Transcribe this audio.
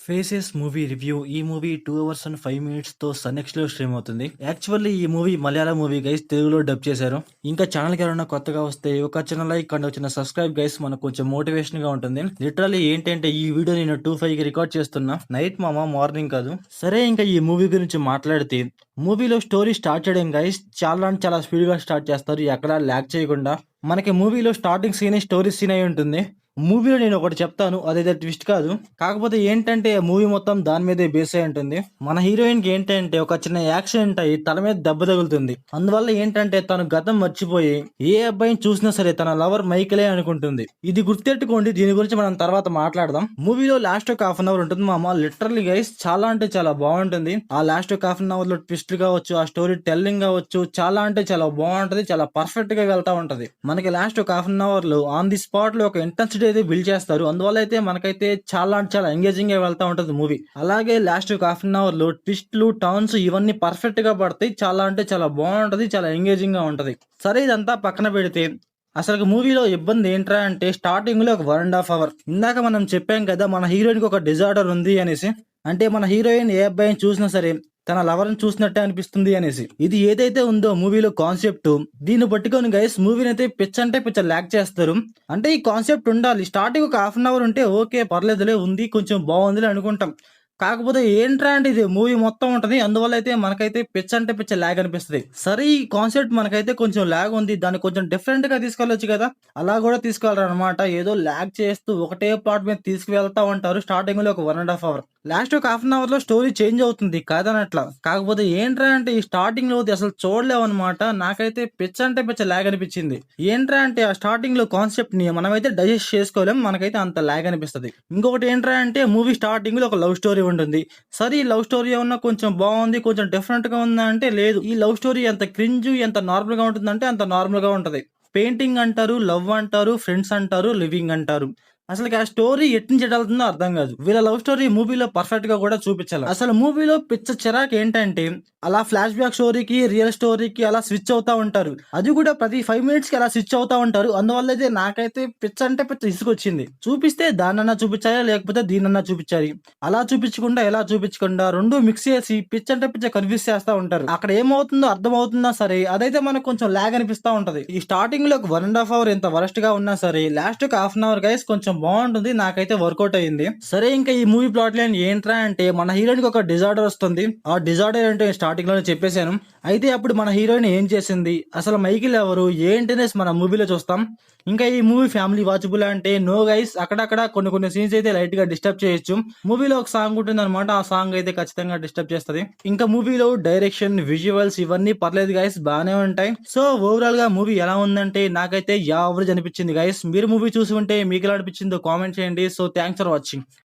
Faces movie review. ఈ movie 2 hours and 5 మినిట్స్‌తో Sun నెక్స్ట్‌లో స్ట్రీమ్ అవుతుంది. యాక్చువల్లీ ఈ మూవీ మలయాళం మూవీ గైస్. తెలుగులో డబ్ చేశారు. ఇంకా ఛానల్‌కి ఎవరైనా కొత్తగా వస్తే ఒక చిన్న లైక్ అండ్ ఒక చిన్న సబ్స్క్రైబ్ గైస్. మనకు కొంచెం మోటివేషన్‌గా ఉంటుంది. లిటరల్లీ ఏంటంటే ఈ వీడియో నేను 2:05కి రికార్డ్ చేస్తున్నా. నైట్ మార్నింగ్ కాదు. సరే ఇంకా ఈ మూవీ గురించి మాట్లాడితే మూవీలో స్టోరీ స్టార్ట్ చేయడం గైస్ చాలా అంటే చాలా స్పీడ్‌గా స్టార్ట్ చేస్తారు. ఎక్కడా ల్యాగ్ చేయకుండా. మనకి మూవీలో స్టార్టింగ్ సీనే స్టోరీ సీన్ అయి ఉంటుంది. మూవీలో నేను ఒకటి చెప్తాను. అదైతే ట్విస్ట్ కాదు. కాకపోతే ఏంటంటే మూవీ మొత్తం దాని మీదే బేస్ అయి ఉంటుంది. మన హీరోయిన్‌కి ఏంటంటే ఒక చిన్న యాక్సిడెంట్ అయ్యి తల మీద దెబ్బ తగులుతుంది. అందువల్ల ఏంటంటే తను గతం మర్చిపోయి ఏ అబ్బాయిని చూసినా సరే తన లవర్ మైకేలే అనుకుంటుంది. ఇది గుర్తెట్టుకోండి. దీని గురించి మనం తర్వాత మాట్లాడదాం. మూవీలో లాస్ట్ ఒక హాఫ్ అన్ అవర్ ఉంటుంది మామ. లిటరల్లీ గైస్ చాలా అంటే చాలా బాగుంటుంది. ఆ లాస్ట్ ఒక హాఫ్ అన్ అవర్ లో ట్విస్ట్ కావచ్చు, ఆ స్టోరీ టెల్లింగ్ కావచ్చు, చాలా అంటే చాలా బాగుంటది. చాలా పర్ఫెక్ట్ గా వెళ్తా ఉంటది. మనకి లాస్ట్ ఒక హాఫ్ అన్ అవర్ లో ఆన్ ది స్పాట్ లో ఒక ఇంటెన్సిటీ అయితే బిల్డ్ చేస్తారు. అందువల్ల అయితే మనకైతే చాలా అంటే చాలా ఎంగేజింగ్ గా వెళ్తా ఉంటది మూవీ. అలాగే లాస్ట్ ఒక హాఫ్ అన్ అవర్ లో ట్విస్ట్లు, టర్న్స్ ఇవన్నీ పర్ఫెక్ట్ గా పడతాయి. చాలా అంటే చాలా బాగుంటది. చాలా ఎంగేజింగ్ గా ఉంటది. సరే ఇదంతా పక్కన పెడితే అసలు మూవీలో ఇబ్బంది ఏంట్రా అంటే స్టార్టింగ్ లో ఒక 1.5 అవర్ ఇందాక మనం చెప్పాం కదా మన హీరోయిన్ కి ఒక డిజార్డర్ ఉంది అనేసి. అంటే మన హీరోయిన్ ఏ అబ్బాయిని చూసినా సరే తన లవర్ని చూసినట్టే అనిపిస్తుంది అనేసి. ఇది ఏదైతే ఉందో మూవీలో కాన్సెప్ట్, దీన్ని పట్టుకొని గైస్ మూవీని అయితే పిచ్చ అంటే పిచ్చ ల్యాక్ చేస్తారు. అంటే ఈ కాన్సెప్ట్ ఉండాలి. స్టార్టింగ్ ఒక హాఫ్ అన్ అవర్ ఉంటే ఓకే పర్లేదులే ఉంది కొంచెం బాగుందిలే అనుకుంటాం. కాకపోతే ఏంట్రా అంటే ఇది మూవీ మొత్తం ఉంటది. అందువల్ల అయితే మనకైతే పిచ్చ అంటే పిచ్చ ల్యాగ్ అనిపిస్తది. సరే ఈ కాన్సెప్ట్ మనకైతే కొంచెం ల్యాగ్ ఉంది. దాన్ని కొంచెం డిఫరెంట్ గా తీసుకెళ్ళొచ్చు కదా. అలా కూడా తీసుకెళ్లరన్నమాట. ఏదో ల్యాగ్ చేస్తూ ఒకటే ప్లాట్ మీద తీసుకువెళ్తా ఉంటారు. స్టార్టింగ్ లో ఒక 1.5 అవర్. లాస్ట్ ఒక హాఫ్ అన్ అవర్ లో స్టోరీ చేంజ్ అవుతుంది కాదనట్లా. కాకపోతే ఏంట్రా అంటే ఈ స్టార్టింగ్ లో అసలు చూడలేమన్నమాట. నాకైతే పిచ్చ అంటే పిచ్చ ల్యాగ్ అనిపించింది. ఏంట్రా అంటే ఆ స్టార్టింగ్ లో కాన్సెప్ట్ ని మనమైతే డైజెస్ట్ చేసుకోలేం. మనకైతే అంత ల్యాగ్ అనిపిస్తది. ఇంకొకటి ఏంట్రా అంటే మూవీ స్టార్టింగ్ లో ఒక లవ్ స్టోరీ ఉంటుంది. సరే ఈ లవ్ స్టోరీ ఏమన్నా కొంచెం బాగుంది, కొంచెం డిఫరెంట్ గా ఉందా అంటే లేదు. ఈ లవ్ స్టోరీ ఎంత క్రింజ్, ఎంత నార్మల్ గా ఉంటుందంటే అంత నార్మల్ గా ఉంటది. పెయింటింగ్ అంటారు, లవ్ అంటారు, ఫ్రెండ్స్ అంటారు, లివింగ్ అంటారు. అసలు ఆ స్టోరీ ఎట్నుంచి ఎటెళ్తుందో అర్థం కాదు. వీళ్ళ లవ్ స్టోరీ మూవీలో పర్ఫెక్ట్ గా కూడా చూపించాలి. అసలు మూవీలో పిచ్చ చిరాకు ఏంటంటే అలా ఫ్లాష్ బ్యాక్ స్టోరీకి రియల్ స్టోరీకి అలా స్విచ్ అవుతా ఉంటారు. అది కూడా ప్రతి 5 మినిట్స్ కి అలా స్విచ్ అవుతా ఉంటారు. అందువల్ల అయితే నాకైతే పిచ్చ అంటే పిచ్చ ఇసుకొచ్చింది. చూపిస్తే దాన్నన్నా చూపించాలి, లేకపోతే దీన్నన్నా చూపించాలి. అలా చూపించకుండా ఎలా చూపించకుండా రెండు మిక్స్ చేసి పిచ్చ అంటే పిచ్చ కన్ఫ్యూజ్ చేస్తా ఉంటారు. అక్కడ ఏమవుతుందో అర్థం అవుతుందా సరే అదైతే మనకు కొంచెం లాగ్ అనిపిస్తా ఉంటది. ఈ స్టార్టింగ్ లో ఒక 1.5 అవర్ ఎంత వరస్ట్ గా ఉన్నా సరే లాస్ట్ ఒక హాఫ్ అన్ అవర్ గైస్ కొంచెం బాగుంటుంది. నాకైతే వర్కౌట్ అయ్యింది. సరే ఇంకా ఈ మూవీ ప్లాట్ లైన్ ఏంట్రా అంటే మన హీరోయిన్ కి ఒక డిజార్డర్ వస్తుంది. ఆ డిజార్డర్ ఏంటో స్టార్టింగ్ లోనే చెప్పేశాను. అయితే అప్పుడు మన హీరోయిన్ ఏం చేసింది, అసలు మైకిల్ ఎవరు ఏంటనేసి మన మూవీలో చూస్తాం. ఇంకా ఈ మూవీ ఫ్యామిలీ వాచబుల్ అంటే నో గైస్. అక్కడక్కడ కొన్ని కొన్ని సీన్స్ అయితే లైట్ గా డిస్టర్బ్ చేయొచ్చు. మూవీలో ఒక సాంగ్ ఉంటుంది అనమాట. ఆ సాంగ్ అయితే ఖచ్చితంగా డిస్టర్బ్ చేస్తుంది. ఇంకా మూవీలో డైరెక్షన్, విజువల్స్ ఇవన్నీ పర్లేదు గైస్, బాగానే ఉంటాయి. సో ఓవరాల్ గా మూవీ ఎలా ఉందంటే నాకైతే యావరేజ్ అనిపించింది గైస్. మీరు మూవీ చూసి ఉంటే మీకు ఎలా అనిపించిందో కామెంట్ చేయండి. So thanks for watching.